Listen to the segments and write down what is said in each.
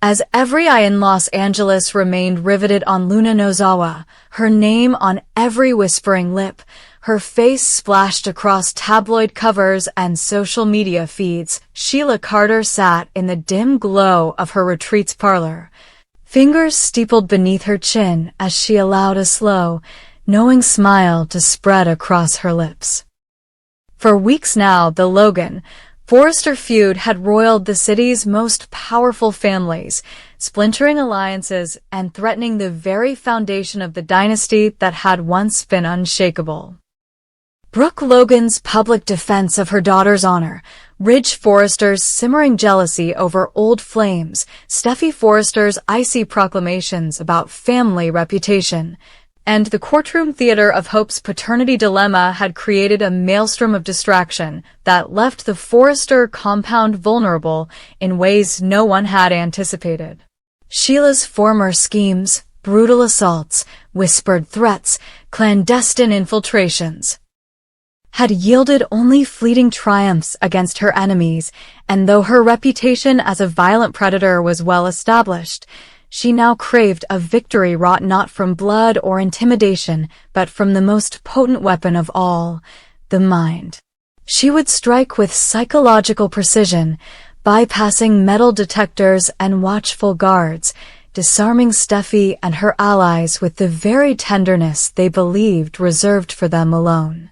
As every eye in Los Angeles remained riveted on Luna Nozawa, her name on every whispering lip, her face splashed across tabloid covers and social media feeds, Sheila Carter sat in the dim glow of her retreat's parlor, fingers steepled beneath her chin as she allowed a slow, knowing smile to spread across her lips. For weeks now, the Logan Forrester feud had roiled the city's most powerful families, splintering alliances and threatening the very foundation of the dynasty that had once been unshakable. Brooke Logan's public defense of her daughter's honor, Ridge Forrester's simmering jealousy over old flames, Steffy Forrester's icy proclamations about family reputation, and the courtroom theater of Hope's paternity dilemma had created a maelstrom of distraction that left the Forrester compound vulnerable in ways no one had anticipated. Sheila's former schemes, brutal assaults, whispered threats, clandestine infiltrations, had yielded only fleeting triumphs against her enemies, and though her reputation as a violent predator was well established, she now craved a victory wrought not from blood or intimidation, but from the most potent weapon of all, the mind. She would strike with psychological precision, bypassing metal detectors and watchful guards, disarming Steffy and her allies with the very tenderness they believed reserved for them alone.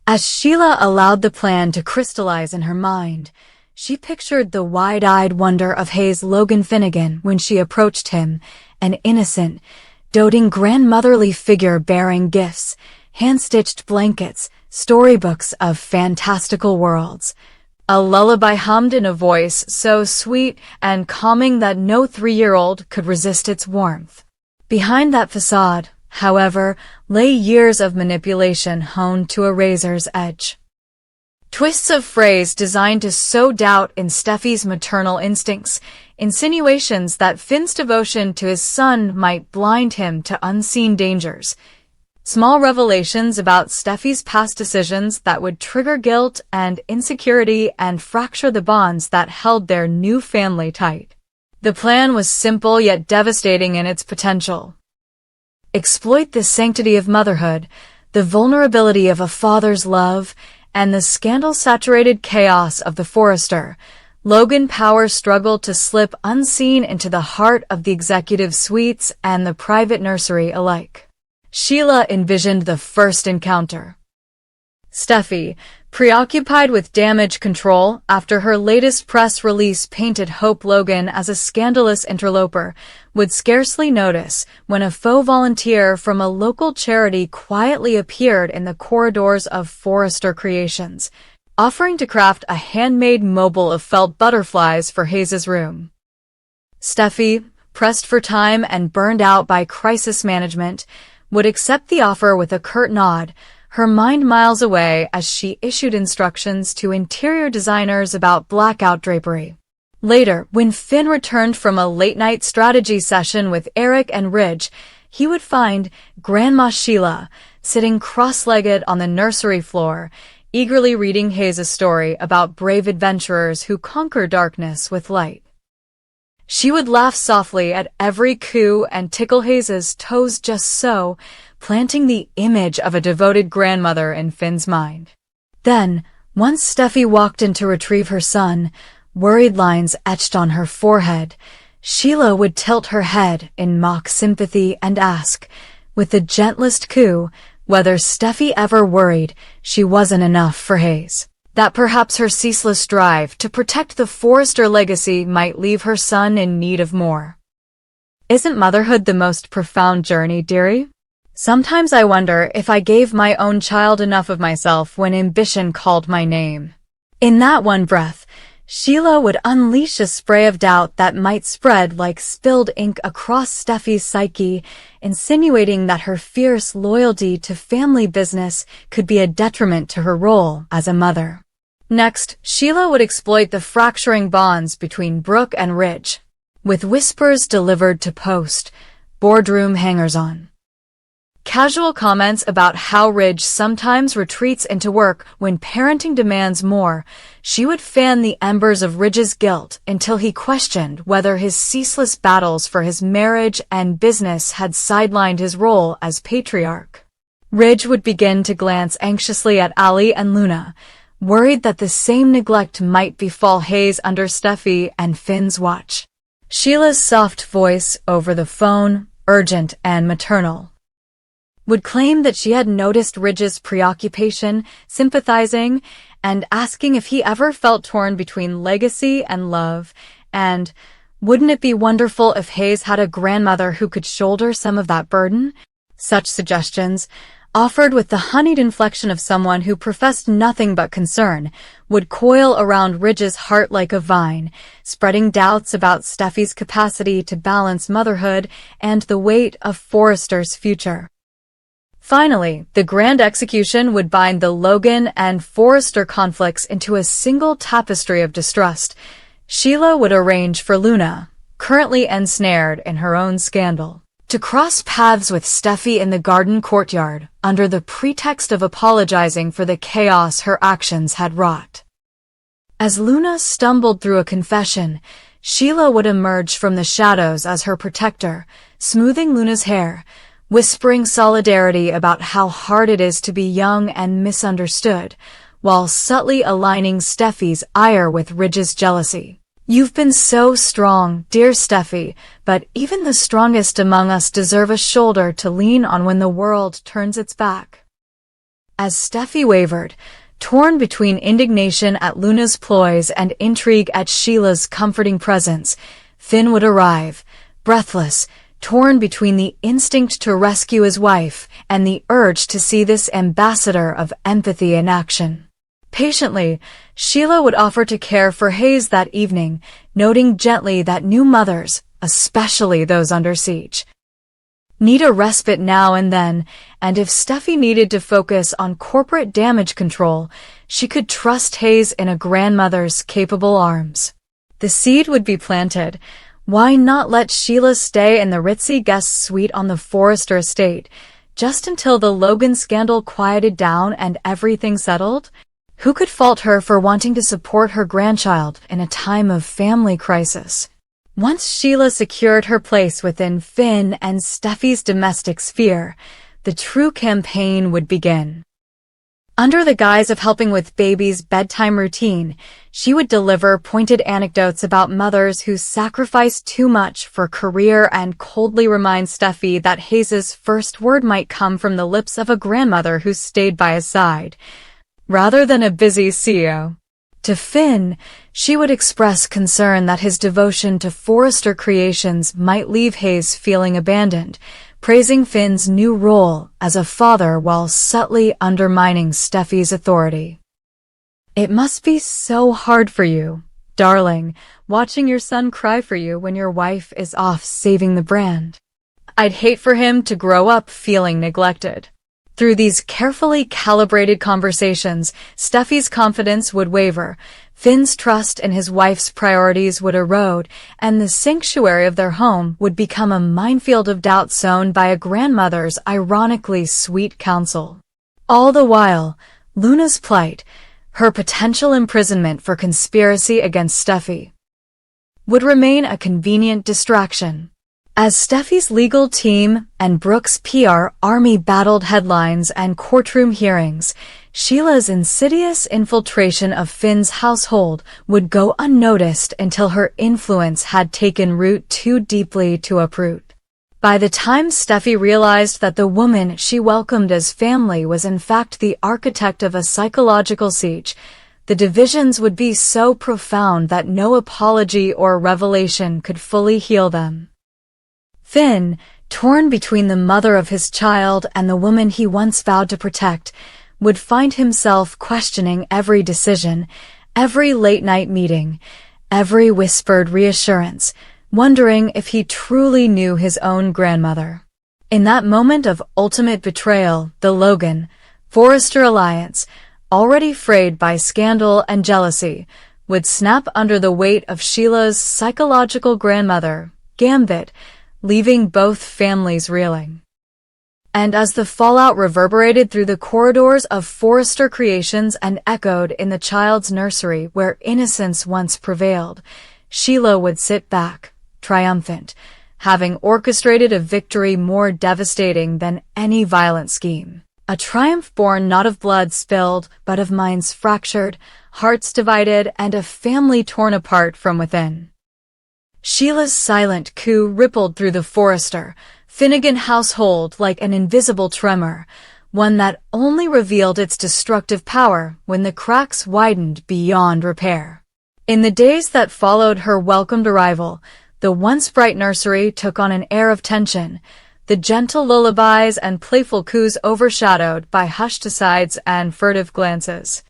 As Sheila allowed the plan to crystallize in her mind, she pictured the wide-eyed wonder of Hayes Logan Finnegan when she approached him, an innocent, doting grandmotherly figure bearing gifts, hand-stitched blankets, storybooks of fantastical worlds. A lullaby hummed in a voice so sweet and calming that no 3-year-old could resist its warmth. Behind that facade, however, lay years of manipulation honed to a razor's edge. Twists of phrase designed to sow doubt in Steffy's maternal instincts, insinuations that Finn's devotion to his son might blind him to unseen dangers, small revelations about Steffy's past decisions that would trigger guilt and insecurity and fracture the bonds that held their new family tight. The plan was simple yet devastating in its potential. Exploit the sanctity of motherhood, the vulnerability of a father's love, and the scandal-saturated chaos of the Forrester, Logan power struggled to slip unseen into the heart of the executive suites and the private nursery alike. Sheila envisioned the first encounter. Steffy, preoccupied with damage control after her latest press release painted Hope Logan as a scandalous interloper, would scarcely notice when a faux volunteer from a local charity quietly appeared in the corridors of Forrester Creations, offering to craft a handmade mobile of felt butterflies for Hayes's room. Steffy, pressed for time and burned out by crisis management, would accept the offer with a curt nod, her mind miles away as she issued instructions to interior designers about blackout drapery. Later, when Finn returned from a late-night strategy session with Eric and Ridge, he would find Grandma Sheila sitting cross-legged on the nursery floor, eagerly reading Hayes' story about brave adventurers who conquer darkness with light. She would laugh softly at every coup and tickle Hayes' toes just so, planting the image of a devoted grandmother in Finn's mind. Then, once Steffy walked in to retrieve her son, worried lines etched on her forehead, Sheila would tilt her head in mock sympathy and ask, with the gentlest coo, whether Steffy ever worried she wasn't enough for Hayes. That perhaps her ceaseless drive to protect the Forrester legacy might leave her son in need of more. Isn't motherhood the most profound journey, dearie? Sometimes I wonder if I gave my own child enough of myself when ambition called my name. In that one breath, Sheila would unleash a spray of doubt that might spread like spilled ink across Steffy's psyche, insinuating that her fierce loyalty to family business could be a detriment to her role as a mother. Next, Sheila would exploit the fracturing bonds between Brooke and Ridge, with whispers delivered to post, boardroom hangers-on. Casual comments about how Ridge sometimes retreats into work when parenting demands more. She would fan the embers of Ridge's guilt until he questioned whether his ceaseless battles for his marriage and business had sidelined his role as patriarch. Ridge would begin to glance anxiously at Ali and Luna, worried that the same neglect might befall Hayes under Steffy and Finn's watch. Sheila's soft voice over the phone, urgent and maternal, would claim that she had noticed Ridge's preoccupation, sympathizing, and asking if he ever felt torn between legacy and love, and wouldn't it be wonderful if Hayes had a grandmother who could shoulder some of that burden? Such suggestions, offered with the honeyed inflection of someone who professed nothing but concern, would coil around Ridge's heart like a vine, spreading doubts about Steffy's capacity to balance motherhood and the weight of Forrester's future. Finally, the grand execution would bind the Logan and Forrester conflicts into a single tapestry of distrust. Sheila would arrange for Luna, currently ensnared in her own scandal, to cross paths with Steffy in the garden courtyard under the pretext of apologizing for the chaos her actions had wrought. As Luna stumbled through a confession, Sheila would emerge from the shadows as her protector, smoothing Luna's hair, whispering solidarity about how hard it is to be young and misunderstood, while subtly aligning Steffy's ire with Ridge's jealousy. "You've been so strong, dear Steffy, but even the strongest among us deserve a shoulder to lean on when the world turns its back." As Steffy wavered, torn between indignation at Luna's ploys and intrigue at Sheila's comforting presence, Finn would arrive, breathless, torn between the instinct to rescue his wife and the urge to see this ambassador of empathy in action. Patiently, Sheila would offer to care for Hayes that evening, noting gently that new mothers, especially those under siege, need a respite now and then, and if Steffy needed to focus on corporate damage control, she could trust Hayes in a grandmother's capable arms. The seed would be planted. Why not let Sheila stay in the ritzy guest suite on the Forrester estate, just until the Logan scandal quieted down and everything settled? Who could fault her for wanting to support her grandchild in a time of family crisis? Once Sheila secured her place within Finn and Steffy's domestic sphere, the true campaign would begin. Under the guise of helping with baby's bedtime routine, she would deliver pointed anecdotes about mothers who sacrifice too much for career and coldly remind Steffy that Hayes's first word might come from the lips of a grandmother who stayed by his side, rather than a busy CEO. To Finn, she would express concern that his devotion to Forrester creations might leave Hayes feeling abandoned, praising Finn's new role as a father while subtly undermining Steffy's authority. "It must be so hard for you, darling, watching your son cry for you when your wife is off saving the brand. I'd hate for him to grow up feeling neglected." Through these carefully calibrated conversations, Steffy's confidence would waver, Finn's trust in his wife's priorities would erode, and the sanctuary of their home would become a minefield of doubt sown by a grandmother's ironically sweet counsel. All the while, Luna's plight, her potential imprisonment for conspiracy against Steffy, would remain a convenient distraction. As Steffy's legal team and Brooke's PR army battled headlines and courtroom hearings, Sheila's insidious infiltration of Finn's household would go unnoticed until her influence had taken root too deeply to uproot. By the time Steffy realized that the woman she welcomed as family was in fact the architect of a psychological siege, the divisions would be so profound that no apology or revelation could fully heal them. Finn, torn between the mother of his child and the woman he once vowed to protect, would find himself questioning every decision, every late-night meeting, every whispered reassurance, wondering if he truly knew his own grandmother. In that moment of ultimate betrayal, the Logan-Forrester alliance, already frayed by scandal and jealousy, would snap under the weight of Sheila's psychological grandmother, Gambit, leaving both families reeling. And as the fallout reverberated through the corridors of Forrester Creations and echoed in the child's nursery where innocence once prevailed, Sheila would sit back, triumphant, having orchestrated a victory more devastating than any violent scheme. A triumph born not of blood spilled, but of minds fractured, hearts divided, and a family torn apart from within. Sheila's silent coup rippled through the Forrester, Finnegan household like an invisible tremor, one that only revealed its destructive power when the cracks widened beyond repair. In the days that followed her welcomed arrival, the once bright nursery took on an air of tension, the gentle lullabies and playful coos overshadowed by hushed asides and furtive glances.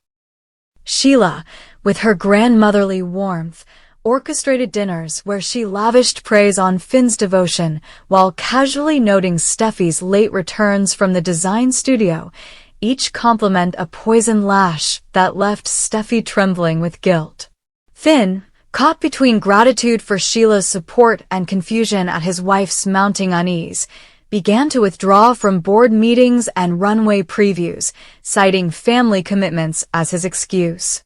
Sheila, with her grandmotherly warmth, orchestrated dinners where she lavished praise on Finn's devotion while casually noting Steffy's late returns from the design studio, each compliment a poison lash that left Steffy trembling with guilt. Finn, caught between gratitude for Sheila's support and confusion at his wife's mounting unease, began to withdraw from board meetings and runway previews, citing family commitments as his excuse.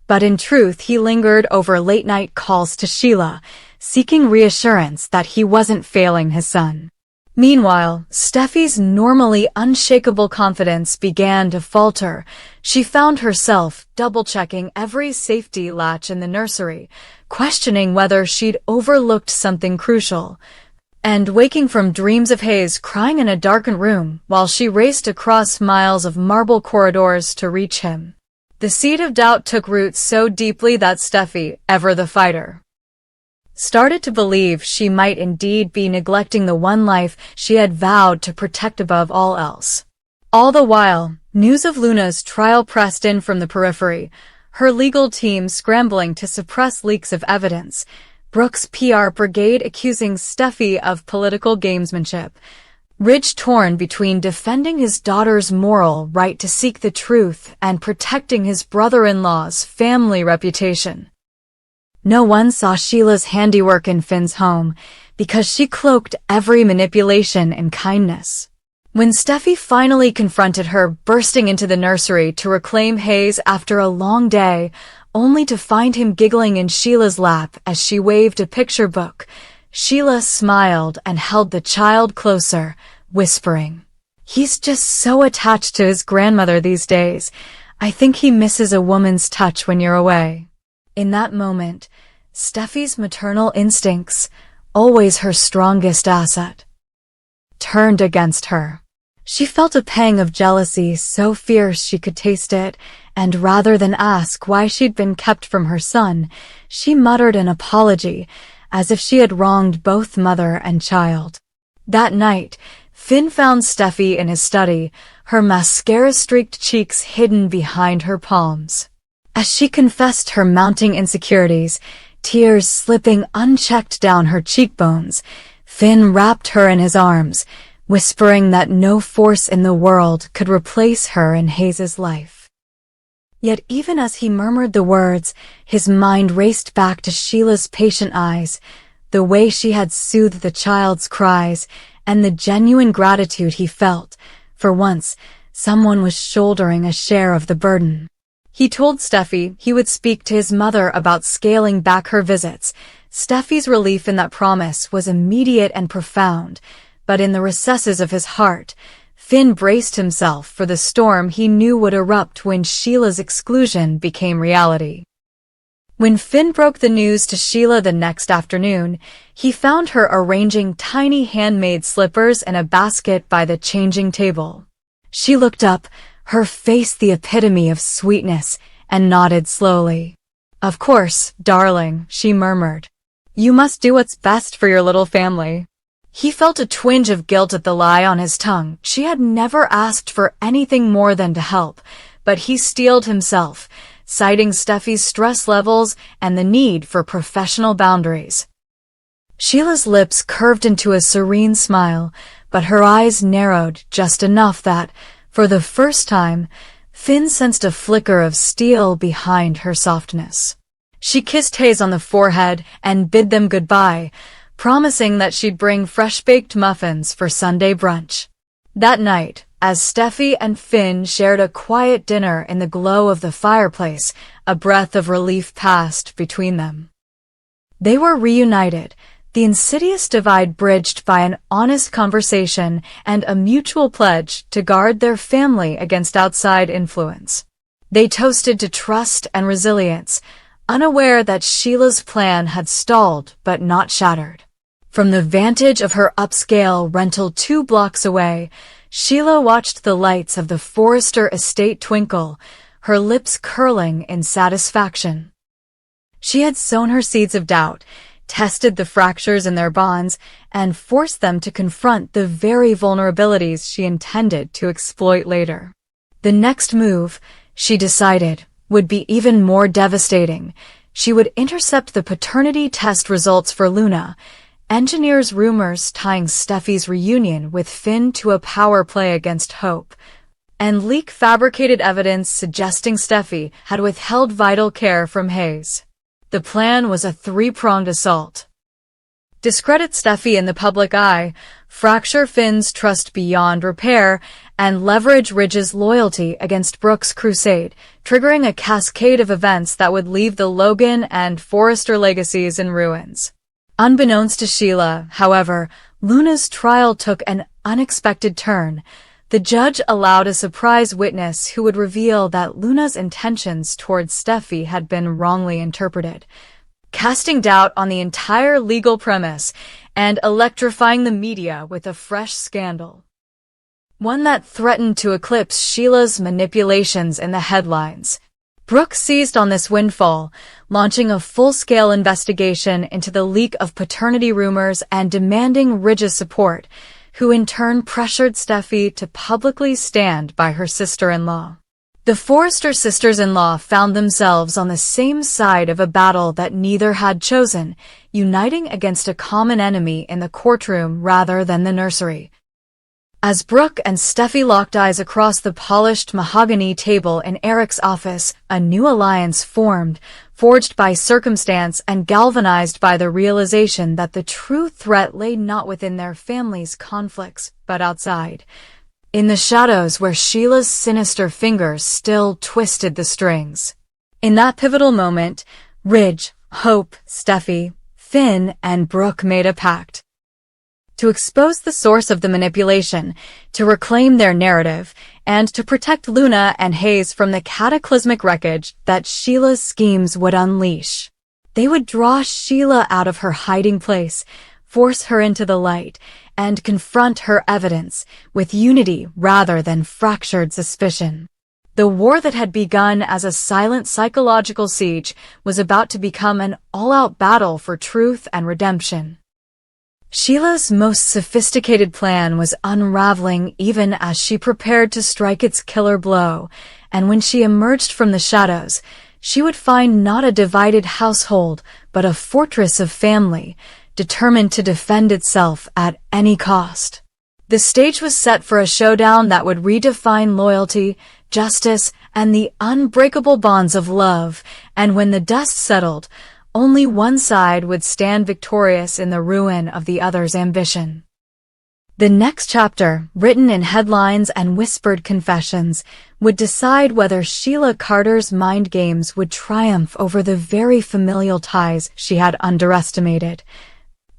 But in truth, he lingered over late-night calls to Sheila, seeking reassurance that he wasn't failing his son. Meanwhile, Steffy's normally unshakable confidence began to falter. She found herself double-checking every safety latch in the nursery, questioning whether she'd overlooked something crucial, and waking from dreams of haze crying in a darkened room while she raced across miles of marble corridors to reach him. The seed of doubt took root so deeply that Steffy, ever the fighter, started to believe she might indeed be neglecting the one life she had vowed to protect above all else. All the while, news of Luna's trial pressed in from the periphery, her legal team scrambling to suppress leaks of evidence, Brooke's PR brigade accusing Steffy of political gamesmanship, Ridge torn between defending his daughter's moral right to seek the truth and protecting his brother-in-law's family reputation. No one saw Sheila's handiwork in Finn's home because she cloaked every manipulation in kindness. When Steffy finally confronted her bursting into the nursery to reclaim Hayes after a long day, only to find him giggling in Sheila's lap as she waved a picture book, Sheila smiled and held the child closer, whispering, "He's just so attached to his grandmother these days. I think he misses a woman's touch when you're away." In that moment, Steffy's maternal instincts, always her strongest asset, turned against her. She felt a pang of jealousy so fierce she could taste it, and rather than ask why she'd been kept from her son, she muttered an apology, as if she had wronged both mother and child. That night, Finn found Steffy in his study, her mascara-streaked cheeks hidden behind her palms. As she confessed her mounting insecurities, tears slipping unchecked down her cheekbones, Finn wrapped her in his arms, whispering that no force in the world could replace her in Hayes's life. Yet even as he murmured the words, his mind raced back to Sheila's patient eyes, the way she had soothed the child's cries, and the genuine gratitude he felt. For once, someone was shouldering a share of the burden. He told Steffy he would speak to his mother about scaling back her visits. Steffy's relief in that promise was immediate and profound, but in the recesses of his heart, Finn braced himself for the storm he knew would erupt when Sheila's exclusion became reality. When Finn broke the news to Sheila the next afternoon, he found her arranging tiny handmade slippers in a basket by the changing table. She looked up, her face the epitome of sweetness, and nodded slowly. "Of course, darling," she murmured. "You must do what's best for your little family." He felt a twinge of guilt at the lie on his tongue. She had never asked for anything more than to help, but he steeled himself, citing Steffy's stress levels and the need for professional boundaries. Sheila's lips curved into a serene smile, but her eyes narrowed just enough that, for the first time, Finn sensed a flicker of steel behind her softness. She kissed Hayes on the forehead and bid them goodbye, promising that she'd bring fresh-baked muffins for Sunday brunch. That night, as Steffi and Finn shared a quiet dinner in the glow of the fireplace, a breath of relief passed between them. They were reunited, the insidious divide bridged by an honest conversation and a mutual pledge to guard their family against outside influence. They toasted to trust and resilience, unaware that Sheila's plan had stalled but not shattered. From the vantage of her upscale rental 2 blocks away, Sheila watched the lights of the Forrester estate twinkle, her lips curling in satisfaction. She had sown her seeds of doubt, tested the fractures in their bonds, and forced them to confront the very vulnerabilities she intended to exploit later. The next move, she decided, would be even more devastating. She would intercept the paternity test results for Luna, engineers rumors tying Steffi's reunion with Finn to a power play against Hope, and leak fabricated evidence suggesting Steffi had withheld vital care from Hayes. The plan was a 3-pronged assault. Discredit Steffi in the public eye, fracture Finn's trust beyond repair, and leverage Ridge's loyalty against Brooke's crusade, triggering a cascade of events that would leave the Logan and Forrester legacies in ruins. Unbeknownst to Sheila, however, Luna's trial took an unexpected turn. The judge allowed a surprise witness who would reveal that Luna's intentions towards Steffi had been wrongly interpreted, casting doubt on the entire legal premise and electrifying the media with a fresh scandal. One that threatened to eclipse Sheila's manipulations in the headlines. Brooke seized on this windfall, launching a full-scale investigation into the leak of paternity rumors and demanding Ridge's support, who in turn pressured Steffi to publicly stand by her sister-in-law. The Forrester sisters-in-law found themselves on the same side of a battle that neither had chosen, uniting against a common enemy in the courtroom rather than the nursery. As Brooke and Steffi locked eyes across the polished mahogany table in Eric's office, a new alliance formed, forged by circumstance and galvanized by the realization that the true threat lay not within their family's conflicts, but outside, in the shadows where Sheila's sinister fingers still twisted the strings. In that pivotal moment, Ridge, Hope, Steffi, Finn, and Brooke made a pact. To expose the source of the manipulation, to reclaim their narrative, and to protect Luna and Hayes from the cataclysmic wreckage that Sheila's schemes would unleash. They would draw Sheila out of her hiding place, force her into the light, and confront her evidence with unity rather than fractured suspicion. The war that had begun as a silent psychological siege was about to become an all-out battle for truth and redemption. Sheila's most sophisticated plan was unraveling even as she prepared to strike its killer blow, and when she emerged from the shadows, she would find not a divided household, but a fortress of family, determined to defend itself at any cost. The stage was set for a showdown that would redefine loyalty, justice, and the unbreakable bonds of love, and when the dust settled, only one side would stand victorious in the ruin of the other's ambition. The next chapter, written in headlines and whispered confessions, would decide whether Sheila Carter's mind games would triumph over the very familial ties she had underestimated,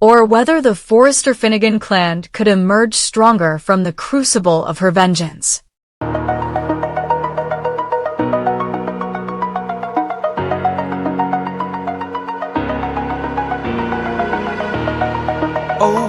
or whether the Forrester-Finnegan clan could emerge stronger from the crucible of her vengeance. Oh.